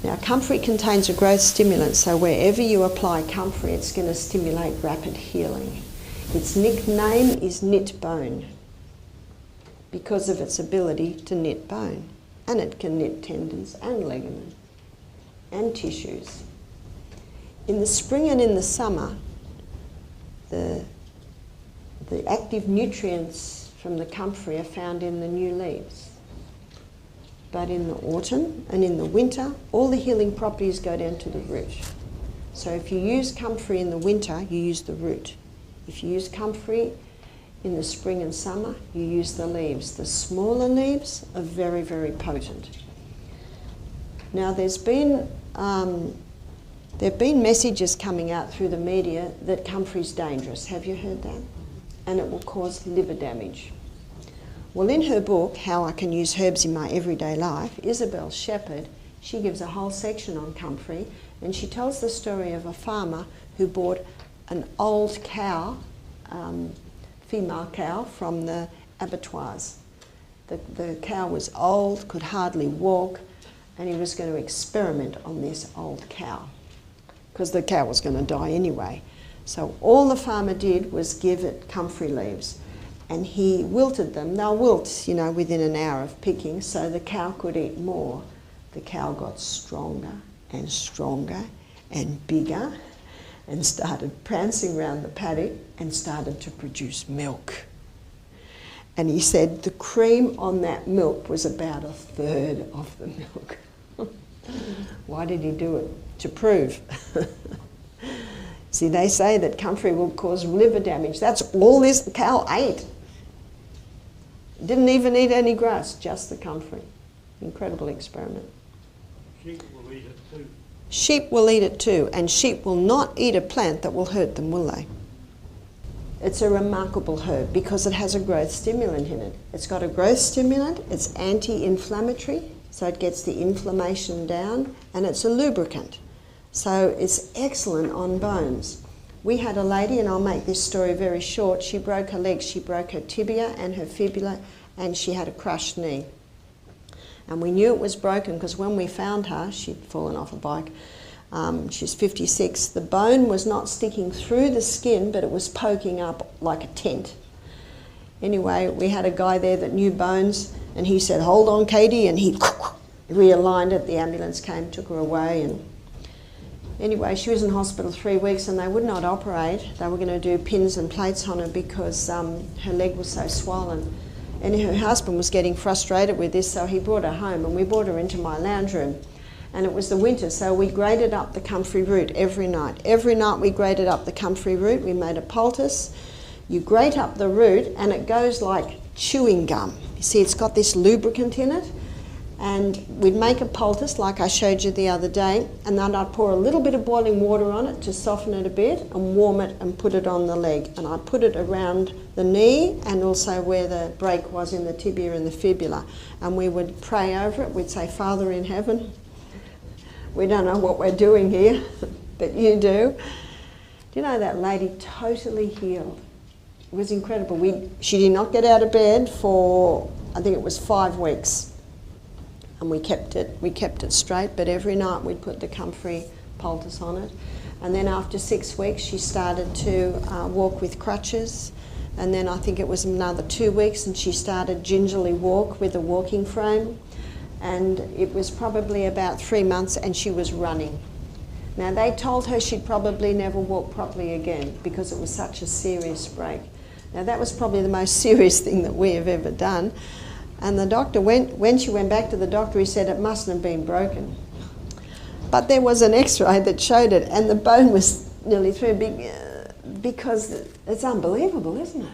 Now, comfrey contains a growth stimulant, so wherever you apply comfrey, it's going to stimulate rapid healing. Its nickname is knit bone because of its ability to knit bone. And it can knit tendons and ligament and tissues. In the spring and in the summer, the active nutrients from the comfrey are found in the new leaves. But in the autumn and in the winter, all the healing properties go down to the root. So if you use comfrey in the winter, you use the root. If you use comfrey in the spring and summer, you use the leaves. The smaller leaves are very, very potent. Now there've been messages coming out through the media that comfrey's dangerous. Have you heard that? And it will cause liver damage. Well, in her book, How I Can Use Herbs in My Everyday Life, Isabel Shepherd, she gives a whole section on comfrey, and she tells the story of a farmer who bought an old cow, female cow, from the abattoirs. The cow was old, could hardly walk, and he was going to experiment on this old cow because the cow was going to die anyway. So all the farmer did was give it comfrey leaves, and he wilted them. They'll wilt, you know, within an hour of picking, so the cow could eat more. The cow got stronger and stronger and bigger and started prancing around the paddock and started to produce milk. And he said the cream on that milk was about 1/3 of the milk. Why did he do it? To prove. See, they say that comfrey will cause liver damage. That's all this cow ate. Didn't even eat any grass, just the comfrey. Incredible experiment. Sheep will eat it too. Sheep will eat it too, and sheep will not eat a plant that will hurt them, will they? It's a remarkable herb because it has a growth stimulant in it. It's got a growth stimulant, it's anti-inflammatory, so it gets the inflammation down, and it's a lubricant. So it's excellent on bones. We had a lady, and I'll make this story very short, she broke her leg, she broke her tibia and her fibula, and she had a crushed knee. And we knew it was broken because when we found her, she'd fallen off a bike. She's 56. The bone was not sticking through the skin, but it was poking up like a tent. Anyway, we had a guy there that knew bones, and he said, "Hold on, Katie," and he realigned it. The ambulance came, took her away, and anyway, she was in hospital 3 weeks, and they would not operate. They were going to do pins and plates on her because her leg was so swollen. And her husband was getting frustrated with this, so he brought her home, and we brought her into my lounge room. And it was the winter, so we grated up the comfrey root every night. Every night we grated up the comfrey root. We made a poultice. You grate up the root, and it goes like chewing gum. You see, it's got this lubricant in it. And we'd make a poultice like I showed you the other day, and then I'd pour a little bit of boiling water on it to soften it a bit and warm it and put it on the leg. And I put it around the knee and also where the break was in the tibia and the fibula. And we would pray over it. We'd say, "Father in heaven, we don't know what we're doing here, but you do." Do you know that lady totally healed? It was incredible. She did not get out of bed for, I think it was 5 weeks. And we kept it straight, but every night we'd put the comfrey poultice on it. And then after 6 weeks, she started to walk with crutches. And then I think it was another 2 weeks, and she started gingerly walk with a walking frame. And it was probably about 3 months, and she was running. Now, they told her she'd probably never walk properly again because it was such a serious break. Now, that was probably the most serious thing that we have ever done. And the doctor, when she went back to the doctor, he said it mustn't have been broken. But there was an x-ray that showed it, and the bone was nearly through because it's unbelievable, isn't it?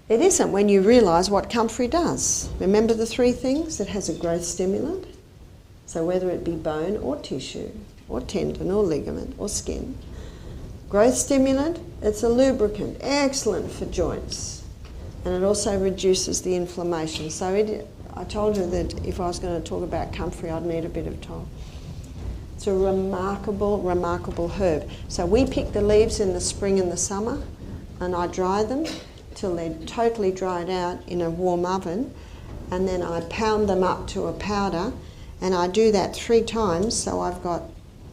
It isn't when you realise what comfrey does. Remember the 3 things? It has a growth stimulant, so whether it be bone or tissue or tendon or ligament or skin. Growth stimulant, it's a lubricant, excellent for joints. And it also reduces the inflammation. So I told you that if I was going to talk about comfrey, I'd need a bit of time. It's a remarkable, remarkable herb. So we pick the leaves in the spring and the summer, and I dry them till they're totally dried out in a warm oven, and then I pound them up to a powder, And I do that 3 times, so I've got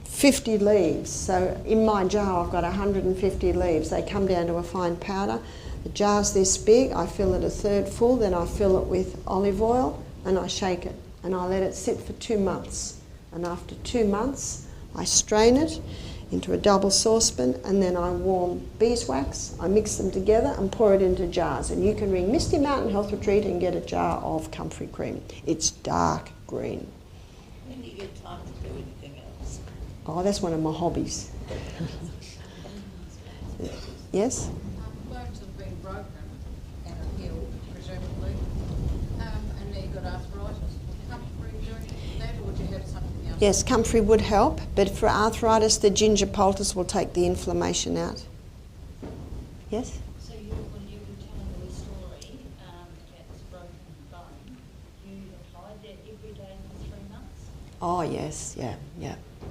50 leaves. So in my jar I've got 150 leaves. They come down to a fine powder. The jar's this big, I fill it a third full, then I fill it with olive oil and I shake it. And I let it sit for 2 months. And after 2 months, I strain it into a double saucepan and then I warm beeswax. I mix them together and pour it into jars. And you can ring Misty Mountain Health Retreat and get a jar of comfrey cream. It's dark green. When do you get time to do anything else? Oh, that's one of my hobbies. Yes? Bones have been broken and are healed, presumably, and now you've got arthritis. Would comfrey do anything for that, or would you have something else? Yes, comfrey would help, but for arthritis, the ginger poultice will take the inflammation out. Yes? So when you were telling the story about this broken bone, you applied that every day for 3 months? Oh, yes, yeah.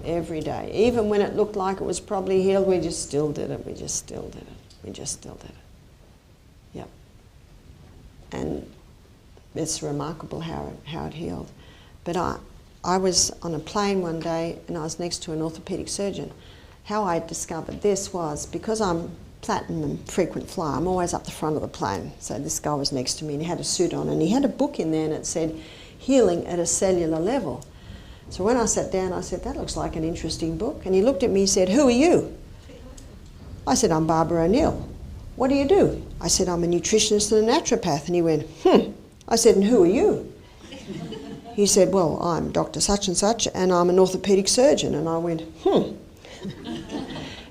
Every day. Even when it looked like it was probably healed, we just still did it. Yep. And it's remarkable how it healed. But I was on a plane one day and I was next to an orthopaedic surgeon. How I discovered this was because I'm platinum frequent flyer, I'm always up the front of the plane. So this guy was next to me and he had a suit on and he had a book in there and it said, Healing at a Cellular Level. So when I sat down, I said, that looks like an interesting book. And he looked at me and said, who are you? I said, I'm Barbara O'Neill. What do you do? I said, I'm a nutritionist and a naturopath. And he went, I said, and who are you? He said, well, I'm Dr. Such and Such, and I'm an orthopaedic surgeon. And I went,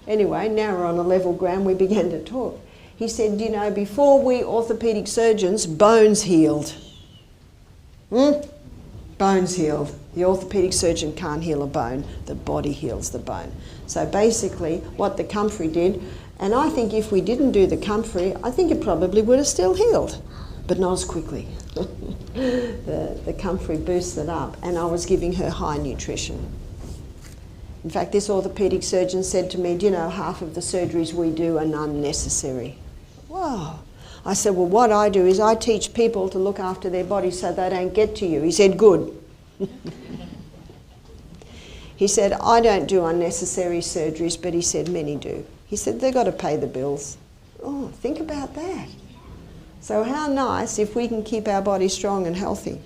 Anyway, now we're on a level ground, we began to talk. He said, you know, before we orthopaedic surgeons, bones healed. Bones healed. The orthopaedic surgeon can't heal a bone, the body heals the bone. So basically what the comfrey did, and I think if we didn't do the comfrey, I think it probably would have still healed, but not as quickly. The comfrey boosted it up and I was giving her high nutrition. In fact, this orthopaedic surgeon said to me, do you know, half of the surgeries we do are unnecessary. Whoa. I said, well, what I do is I teach people to look after their bodies so they don't get to you. He said, good. He said, I don't do unnecessary surgeries, but he said, many do. He said, they've got to pay the bills. Oh, think about that. So how nice if we can keep our body strong and healthy.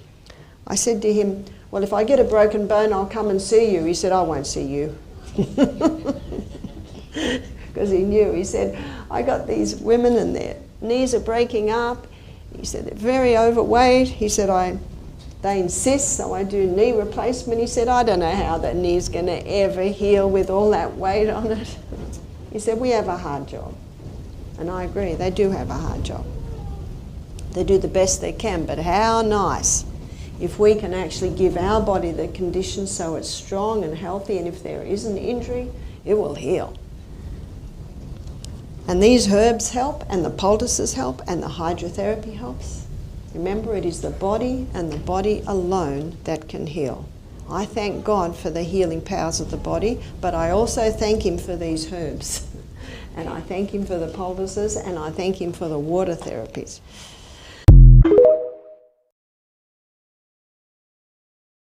I said to him, well, if I get a broken bone, I'll come and see you. He said, I won't see you. Because he knew. He said, I got these women and their knees are breaking up. He said, they're very overweight. He said, they insist, so I do knee replacement. He said, I don't know how that knee's going to ever heal with all that weight on it. He said, we have a hard job. And I agree, they do have a hard job. They do the best they can, but how nice if we can actually give our body the conditions so it's strong and healthy, and if there is an injury, it will heal. And these herbs help, and the poultices help, and the hydrotherapy helps. Remember, it is the body and the body alone that can heal. I thank God for the healing powers of the body, but I also thank Him for these herbs. And I thank Him for the poultices, and I thank Him for the water therapies.